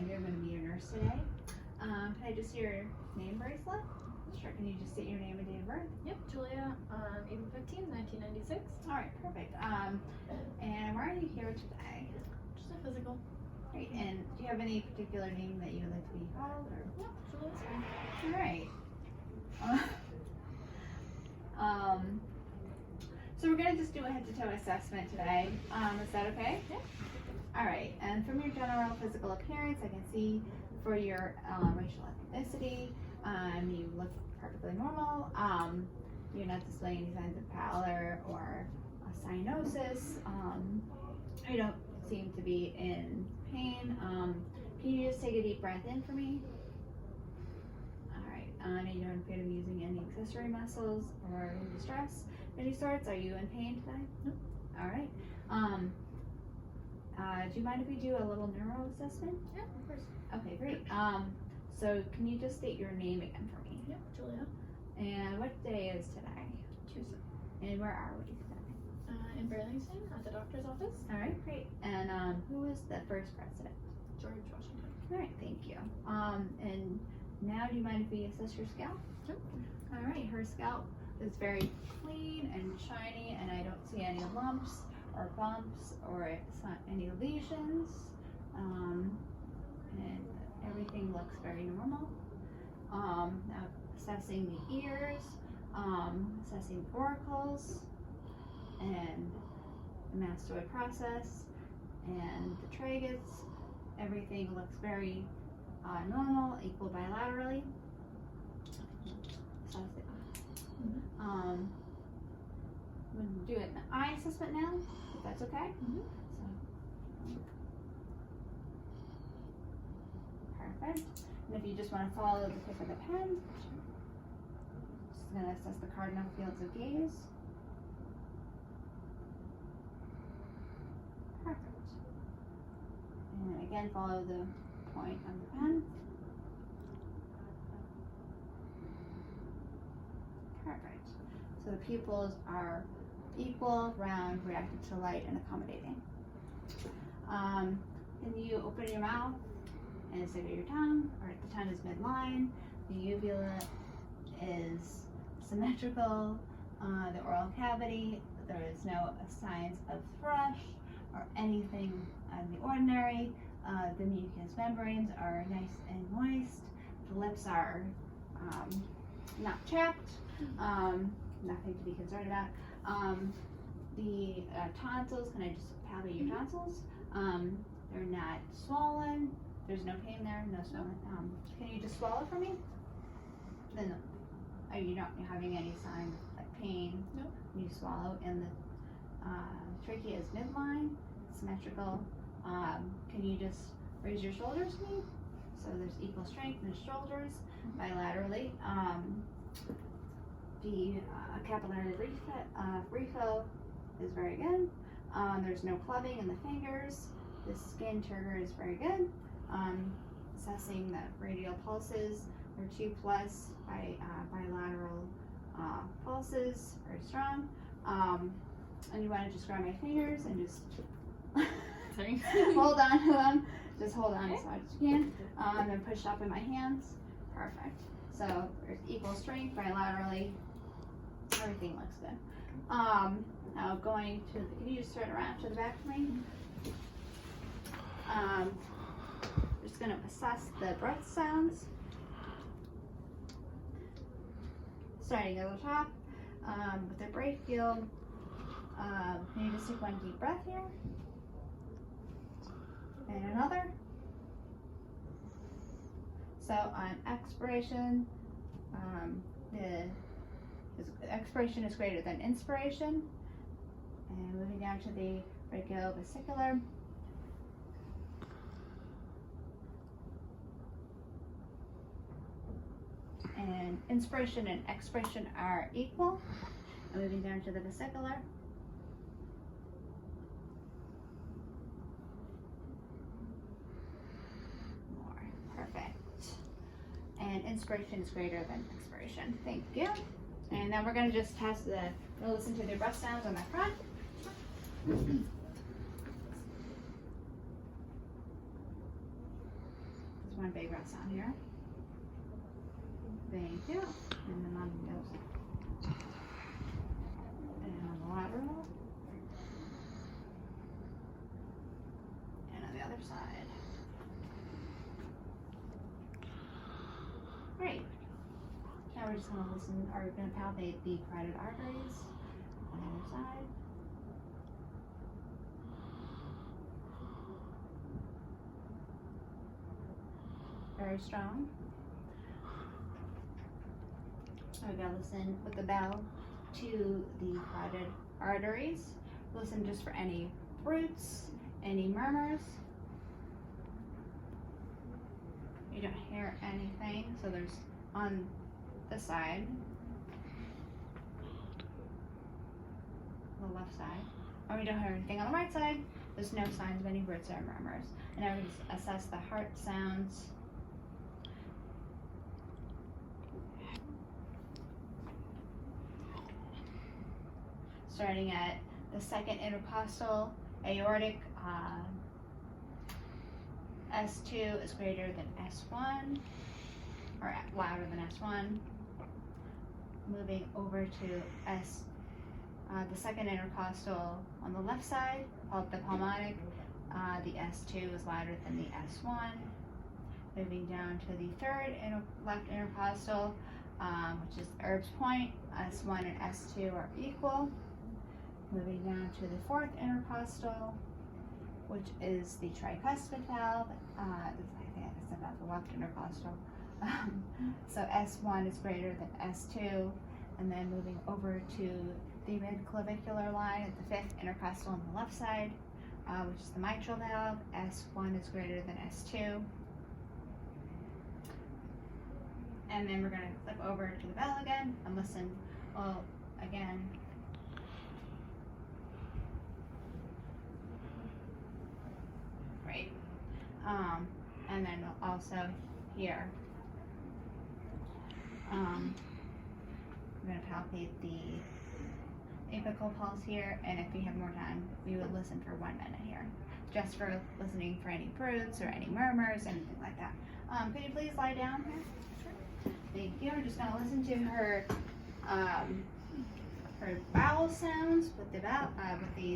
Andrea. I'm going to be your nurse today. Can I just see your name bracelet? Sure. Can you just state your name and date of birth? Yep, Julia, April 15, 1996. All right, perfect. And why are you here today? Just a physical. Great. And do you have any particular name that you would like to be called? Or? Yep, Julia's fine. All right. So we're going to just do a head-to-toe assessment today. Is that okay? Yeah. All right. And from your general physical appearance, I can see for your racial ethnicity, you look perfectly normal. You're not displaying any signs of pallor or cyanosis. You don't seem to be in pain. Can you just take a deep breath in for me? All right. And you don't appear to be using any accessory muscles or in distress of any sorts. Are you in pain today? Nope. All right. Do you mind if we do a little neuro assessment? Yeah, of course. Okay, great. So can you just state your name again for me? Yep, Julia. And what day is today? Tuesday. And where are we today? In Burlington at the doctor's office. All right, great. And who was the first president? George Washington. All right, thank you. And now do you mind if we assess your scalp? Yep. All right, her scalp is very clean and shiny, and I don't see any lumps or bumps or any lesions. And everything looks very normal. Now assessing the ears, assessing auricles, and the mastoid process, and the tragus. Everything looks very normal, equal bilaterally. I'm going to do an eye assessment now, if that's okay. Mm-hmm. Perfect. And if you just want to follow the tip of the pen, just going to assess the cardinal fields of gaze. Perfect. And again, follow the point of the pen. Perfect. So the pupils are equal, round, reactive to light, and accommodating. Can you open your mouth and stick out your tongue? Or the tongue is midline. The uvula is symmetrical. The oral cavity, there is no signs of thrush or anything out of the ordinary. The mucous membranes are nice and moist. The lips are not chapped. Nothing to be concerned about. The tonsils, can I just palpate your tonsils? They're not swollen. There's no pain there, no swelling. Can you just swallow for me? Then, are you not having any sign of like pain? No. You swallow, and the trachea is midline, symmetrical. Can you just raise your shoulders for me? So there's equal strength in the shoulders bilaterally. The capillary refill is very good. There's no clubbing in the fingers. The skin turgor is very good. Assessing the radial pulses, they're 2+ bilateral pulses, very strong. And you want to just grab my fingers and just hold on to them. Just hold on as much as you can. And push up in my hands. Perfect. So there's equal strength bilaterally. Everything looks good. Now going to, can you just turn around to the back for me? Just going to assess the breath sounds. Starting at the top with the brachial. Can you just take one deep breath here? And another. So on expiration, the expiration is greater than inspiration. And moving down to the brachiovesicular. And inspiration and expiration are equal. And moving down to the vesicular. More. Perfect. And inspiration is greater than expiration. Thank you. And now we're going to just test we'll listen to the breath sounds on the front. one big breath sound here. Thank you. And then on the nose. And on the lateral. And on the other side. Great. Now we're just going to listen, or we're going to palpate the carotid arteries on the other side. Very strong. We're going to listen with the bell to the carotid arteries. Listen just for any roots, any murmurs. You don't hear anything, so there's on the side, the left side, and we don't hear anything on the right side. There's no signs of any roots or murmurs. And now we just assess the heart sounds. Starting at the second intercostal aortic, S2 is greater than S1, or louder than S1. Moving over to the second intercostal on the left side, called the pulmonic, the S2 is louder than the S1. Moving down to the third left intercostal, which is Erb's point, S1 and S2 are equal. Moving down to the fourth intercostal, which is the tricuspid valve. I think I said about the left intercostal. So S1 is greater than S2, and then moving over to the midclavicular line at the fifth intercostal on the left side, which is the mitral valve. S1 is greater than S2. And then we're going to flip over to the bell again and listen, again. Great. And then also here. We're going to palpate the apical pulse here, and if we have more time, we would listen for 1 minute here, just for listening for any roots or any murmurs, anything like that. Could you please lie down here? Sure. Thank you. We're just going to listen to her her bowel sounds with the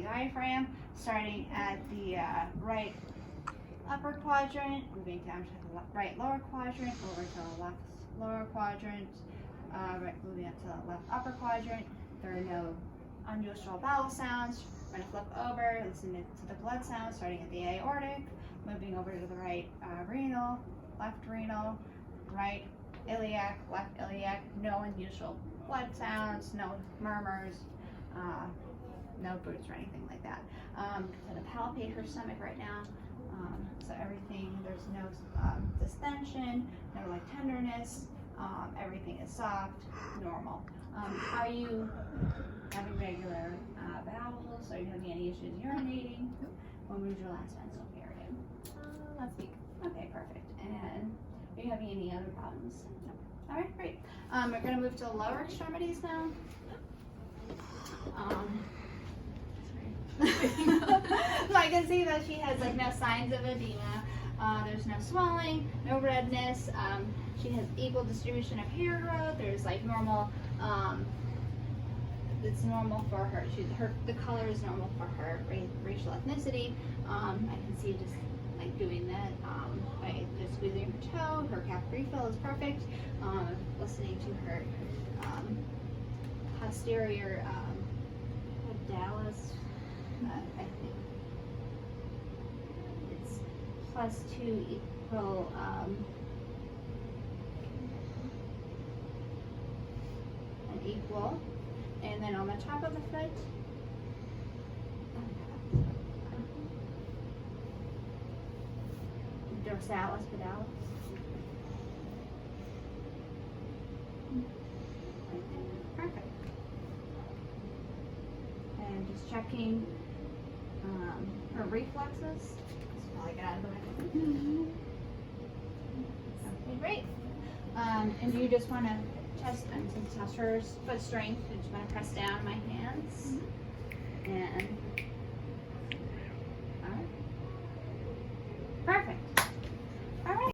diaphragm, starting at the right upper quadrant, moving down to the right lower quadrant, over to the left lower quadrant, moving up to the left upper quadrant. There are no unusual bowel sounds. We're going to flip over, listen to the blood sounds, starting at the aortic, moving over to the right renal, left renal, right iliac, left iliac. No unusual blood sounds, no murmurs, no roots or anything like that. I'm going to palpate her stomach right now. So everything, there's no distension, no like tenderness, everything is soft, normal. Are you having regular bowels? Are you having any issues urinating? When was your last menstrual period? Last week. Okay, perfect. And are you having any other problems? No. All right, great. We're going to move to the lower extremities now. So I can see that she has like no signs of edema. There's no swelling, no redness. She has equal distribution of hair growth. There's like normal. It's normal for her. The color is normal for her racial ethnicity. I can see just like doing that by just squeezing her toe. Her capillary fill is perfect. Listening to her posterior Dallas. I think it's +2 equal and equal, and then on the top of the foot, dorsalis pedalis. Perfect. And just checking her reflexes. Just probably get out of the way. Okay, great. And do you just want to test her foot strength? You just want to press down my hands and